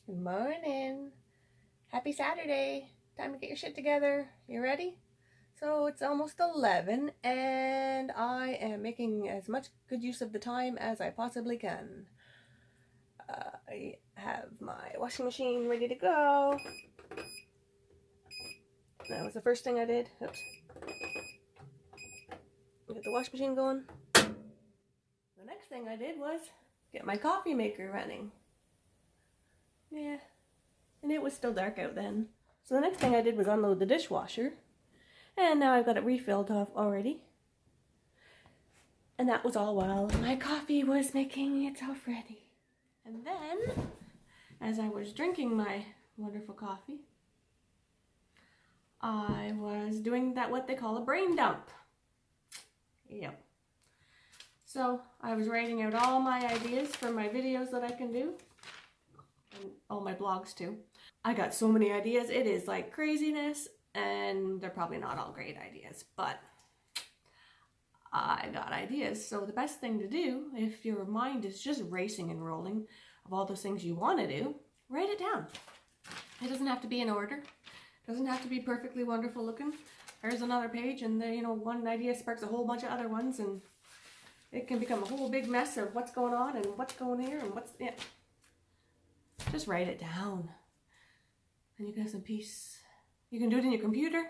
Good morning. Happy Saturday. Time to get your shit together. You ready? So it's almost 11 and I am making as much good use of the time as I possibly can. I have my washing machine ready to go. That was the first thing I did. Oops. Get the washing machine going. The next thing I did was get my coffee maker running. Yeah. And it was still dark out then. So the next thing I did was unload the dishwasher. And now I've got it refilled off already. And that was all while my coffee was making itself ready. And then, as I was drinking my wonderful coffee, I was doing that what they call a brain dump. Yep. So I was writing out all my ideas for my videos that I can do. And all my blogs too. I got so many ideas. It is like craziness, and they're probably not all great ideas, but I got ideas. So the best thing to do, if your mind is just racing and rolling of all those things you want to do, write it down. It doesn't have to be in order. It doesn't have to be perfectly wonderful looking. There's another page, and then, one idea sparks a whole bunch of other ones, and it can become a whole big mess of what's going on and what's going here and what's, yeah. Just write it down, and you can have some peace. You can do it in your computer.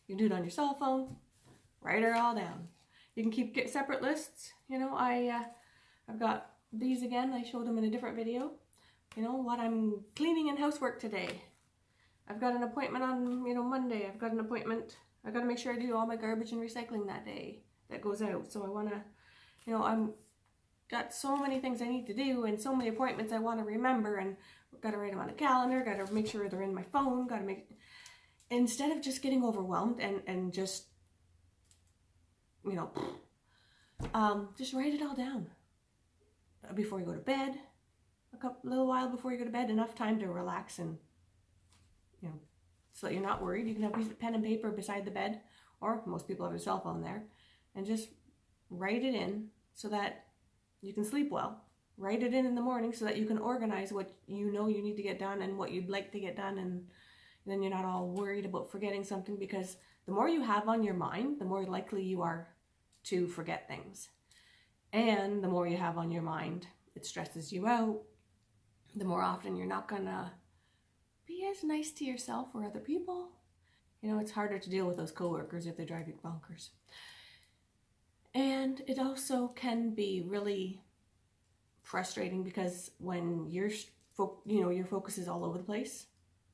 You can do it on your cell phone. Write it all down. You can get separate lists. I've got these again. I showed them in a different video. What I'm cleaning and housework today. I've got an appointment on, Monday. I've got an appointment. I've got to make sure I do all my garbage and recycling that day that goes out. So I want to, I'm got so many things I need to do and so many appointments I want to remember, and got to write them on a calendar, got to make sure they're in my phone, got to make, instead of just getting overwhelmed and just, just write it all down before you go to bed, little while before you go to bed, enough time to relax and, so that you're not worried. You can have a piece of pen and paper beside the bed, or most people have a cell phone there, and just write it in so that you can sleep well. Write it in the morning so that you can organize what you need to get done and what you'd like to get done, and then you're not all worried about forgetting something, because the more you have on your mind, the more likely you are to forget things. And the more you have on your mind, it stresses you out. The more often you're not gonna be as nice to yourself or other people. It's harder to deal with those coworkers if they drive you bonkers. And it also can be really frustrating, because when your focus is all over the place,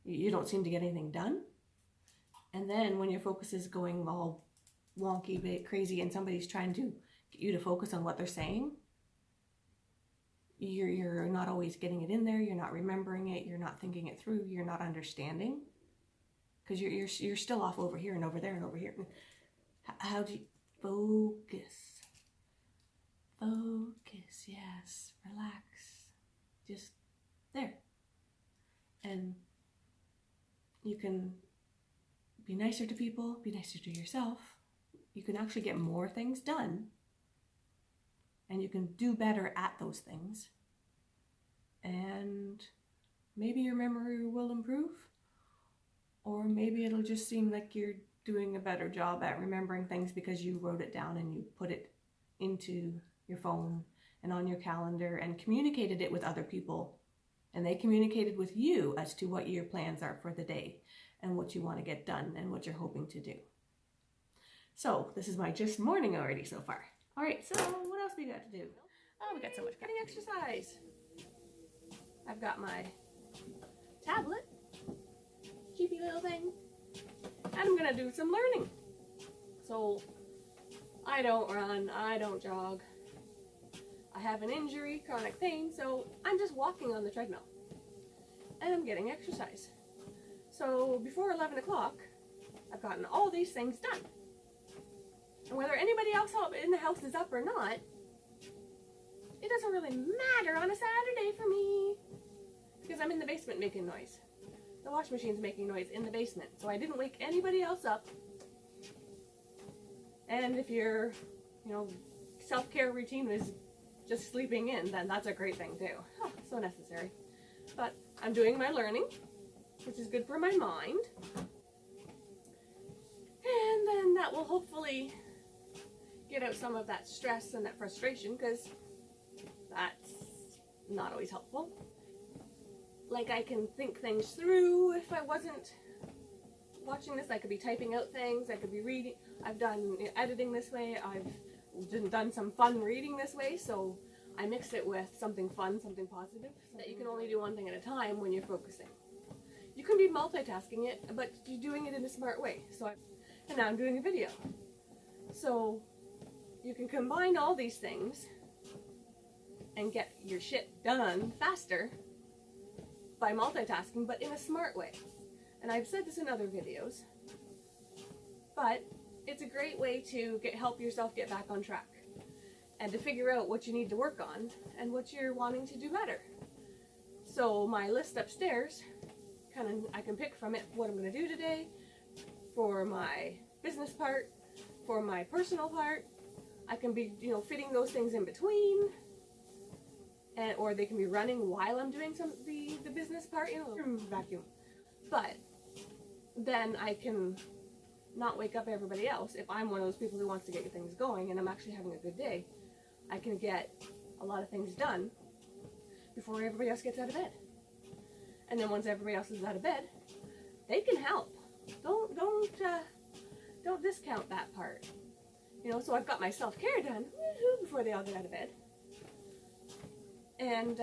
you don't seem to get anything done. And then when your focus is going all wonky, crazy, and somebody's trying to get you to focus on what they're saying, you're not always getting it in there. You're not remembering it. You're not thinking it through. You're not understanding, because you're still off over here and over there and over here. How do you focus? Focus, yes. Relax. Just there. And you can be nicer to people, be nicer to yourself. You can actually get more things done, and you can do better at those things. And maybe your memory will improve, or maybe it'll just seem like you're doing a better job at remembering things because you wrote it down and you put it into your phone and on your calendar and communicated it with other people, and they communicated with you as to what your plans are for the day and what you want to get done and what you're hoping to do. So this is my just morning already so far. All right, so what else we got to do? Oh, we got so much getting exercise. I've got my tablet, cheapy little thing, and I'm gonna do some learning. So I don't run, I don't jog. I have an injury, chronic pain, so I'm just walking on the treadmill, and I'm getting exercise. So before 11 o'clock, I've gotten all these things done. And whether anybody else in the house is up or not, it doesn't really matter on a Saturday for me, because I'm in the basement making noise. The washing machine's making noise in the basement, so I didn't wake anybody else up. And if your, self-care routine was just sleeping in, then that's a great thing too. Oh, so necessary. But I'm doing my learning, which is good for my mind. And then that will hopefully get out some of that stress and that frustration, because that's not always helpful. Like, I can think things through. If I wasn't watching this, I could be typing out things, I could be reading. I've done editing this way, I've done some fun reading this way, so I mix it with something fun, something positive, so that you can only do one thing at a time when you're focusing. You can be multitasking it, but you're doing it in a smart way. And now I'm doing a video. So you can combine all these things and get your shit done faster by multitasking, but in a smart way. And I've said this in other videos, but it's a great way to help yourself get back on track and to figure out what you need to work on and what you're wanting to do better. So my list upstairs, I can pick from it what I'm going to do today for my business part, for my personal part. I can be, fitting those things in between, or they can be running while I'm doing the business part, vacuum. But then I can not wake up everybody else. If I'm one of those people who wants to get things going and I'm actually having a good day, I can get a lot of things done before everybody else gets out of bed. And then once everybody else is out of bed, they can help. Don't discount that part. So I've got my self-care done before they all get out of bed. And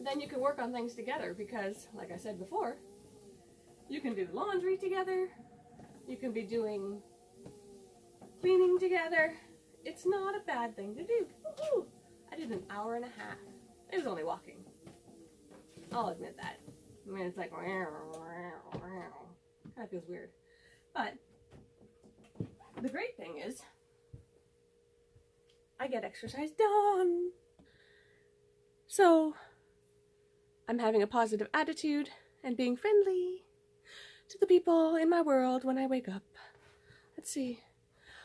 then you can work on things together, because, like I said before, you can do laundry together, you can be doing cleaning together. It's not a bad thing to do. Woo-hoo! I did an hour and a half. It was only walking. I'll admit that. I mean, it's like, kind of feels weird. But the great thing is, I get exercise done. So I'm having a positive attitude and being friendly to the people in my world when I wake up. Let's see.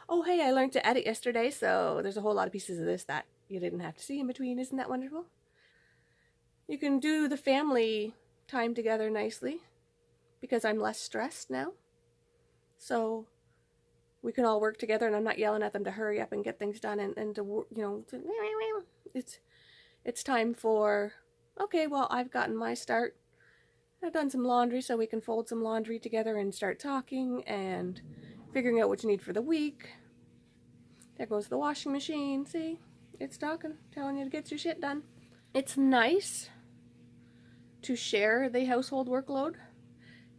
Oh, hey, I learned to edit yesterday, so there's a whole lot of pieces of this that you didn't have to see in between. Isn't that wonderful? You can do the family time together nicely, because I'm less stressed now. So we can all work together, and I'm not yelling at them to hurry up and get things done and to, it's time for, okay, well, I've gotten my start. I've done some laundry, so we can fold some laundry together and start talking and figuring out what you need for the week. There goes the washing machine. See? It's talking, telling you to get your shit done. It's nice to share the household workload,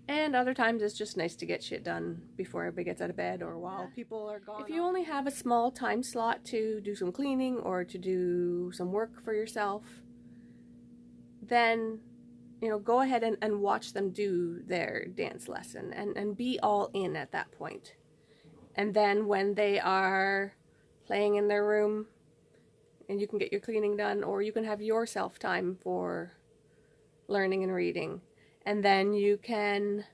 and other times it's just nice to get shit done before everybody gets out of bed or while people are gone. If you only have a small time slot to do some cleaning or to do some work for yourself, then go ahead and watch them do their dance lesson and be all in at that point. And then when they are playing in their room and you can get your cleaning done, or you can have your self time for learning and reading, and then you can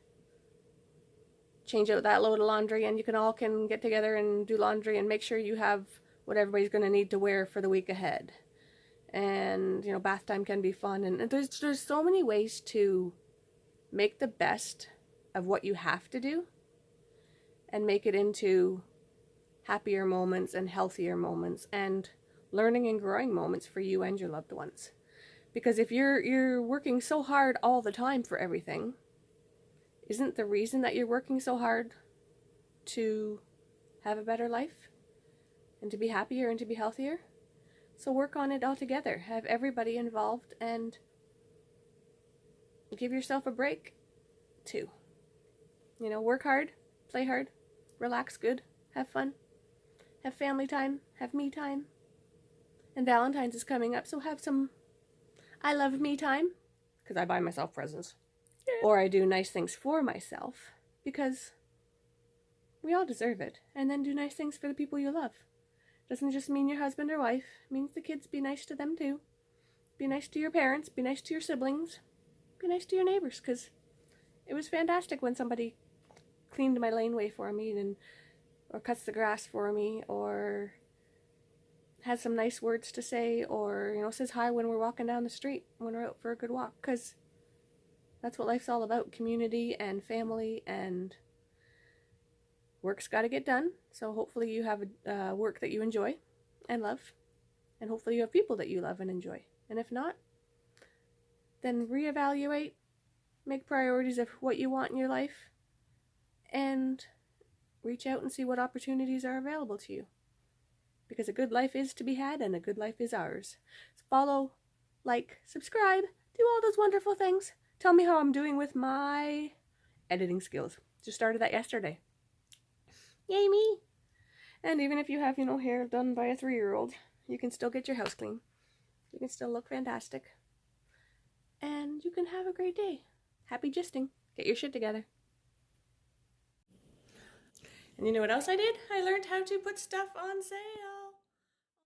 change out that load of laundry, and you can all get together and do laundry and make sure you have what everybody's going to need to wear for the week ahead. And bath time can be fun, and there's so many ways to make the best of what you have to do and make it into happier moments and healthier moments and learning and growing moments for you and your loved ones. Because if you're working so hard all the time for everything, isn't the reason that you're working so hard to have a better life and to be happier and to be healthier? So work on it all together. Have everybody involved and give yourself a break too. Work hard, play hard, relax good, have fun, have family time, have me time. And Valentine's is coming up, so have some I love me time, because I buy myself presents. Yeah. Or I do nice things for myself, because we all deserve it. And then do nice things for the people you love. Doesn't just mean your husband or wife. It means the kids. Be nice to them too. Be nice to your parents. Be nice to your siblings. Be nice to your neighbors, because it was fantastic when somebody cleaned my laneway for me, or cuts the grass for me, or has some nice words to say, or, you know, says hi when we're walking down the street, when we're out for a good walk, because that's what life's all about, community and family, and work's got to get done. So hopefully you have a work that you enjoy and love, and hopefully you have people that you love and enjoy. And if not, then reevaluate, make priorities of what you want in your life, and reach out and see what opportunities are available to you. Because a good life is to be had, and a good life is ours. So follow, like, subscribe, do all those wonderful things. Tell me how I'm doing with my editing skills. Just started that yesterday. Yay me! And even if you have, you know, hair done by a 3-year-old, you can still get your house clean. You can still look fantastic. And you can have a great day. Happy GYSTing. Get your shit together. And you know what else I did? I learned how to put stuff on sale.